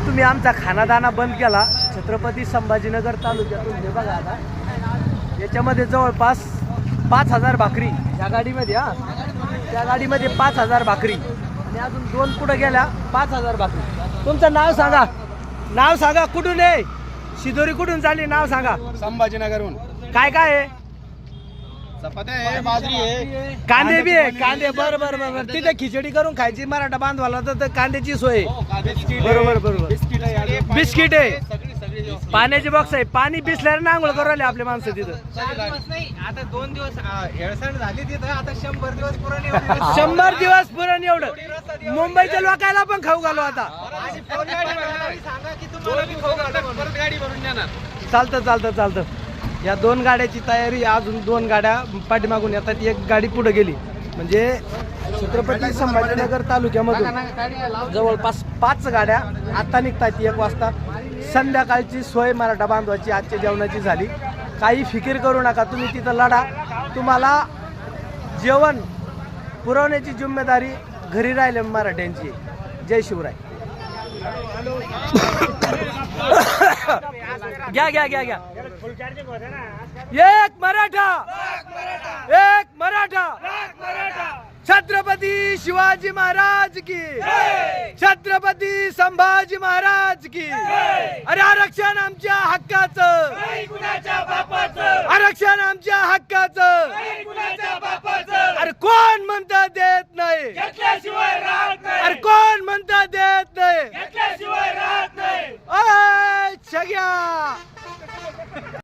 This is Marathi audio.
तुम्ही आमचा खानादाना बंद केला छत्रपती संभाजीनगर तालुक्यातून, हे बघा आता याच्यामध्ये जवळपास 5000 भाकरी या गाडीमध्ये, त्या गाडीमध्ये 5000 भाकरी आणि अजून 2 पुढे गेल्या 5000 भाकरी. तुमचं नाव सांगा, नाव सांगा, कुठून आहे, शिदोरी कुठून चालली, नाव सांगा. संभाजीनगरहून. काय काय आहे? चपात्या आहे, बाजरी आहे, कांदे बी आहे. कांदे बरं बरं बरं. तिथे खिचडी करून खायची मराठा बांधवाला तर कांद्याची सोय. बरोबर बरोबर. बिस्किट आहे, पाण्याची बॉक्स आहे. पाणी बिसल्याने नांगोळ करू राहिले आपले माणसं तिथं. आता 2 दिवस हेळसण झाली तिथं, आता 100 दिवस पुराण 100 दिवस पुरण एवढं मुंबईच्या लोकांना पण खाऊ घालू आता. गाडी भरून देणार. चालतं चालतं चालतं. या 2 गाड्याची तयारी, अजून 2 गाड्या पाठीमागून येतात, एक गाडी पुढे गेली म्हणजे छत्रपती संभाजीनगर तालुक्यामधून जवळपास 5 गाड्या आता निघतात 1 वाजता. संध्याकाळची सोय मराठा बांधवाची आजच्या जेवणाची झाली. काही फिकीर करू नका, तुम्ही तिथं लढा. तुम्हाला जेवण पुरवण्याची जिम्मेदारी घरी राहिले मराठ्यांची. जय शिवराय. घ्या घ्या घ्या घ्या. एक मराठा, एक मराठा, छत्रपती शिवाजी महाराज की, छत्रपती संभाजी महाराज की. अरे आरक्षण आमच्या हक्काचं, आरक्षण आमच्या हक्काचं. अरे कोण म्हणता देत नाही, अरे कोण म्हणता देत नाही. अय, सगळ्या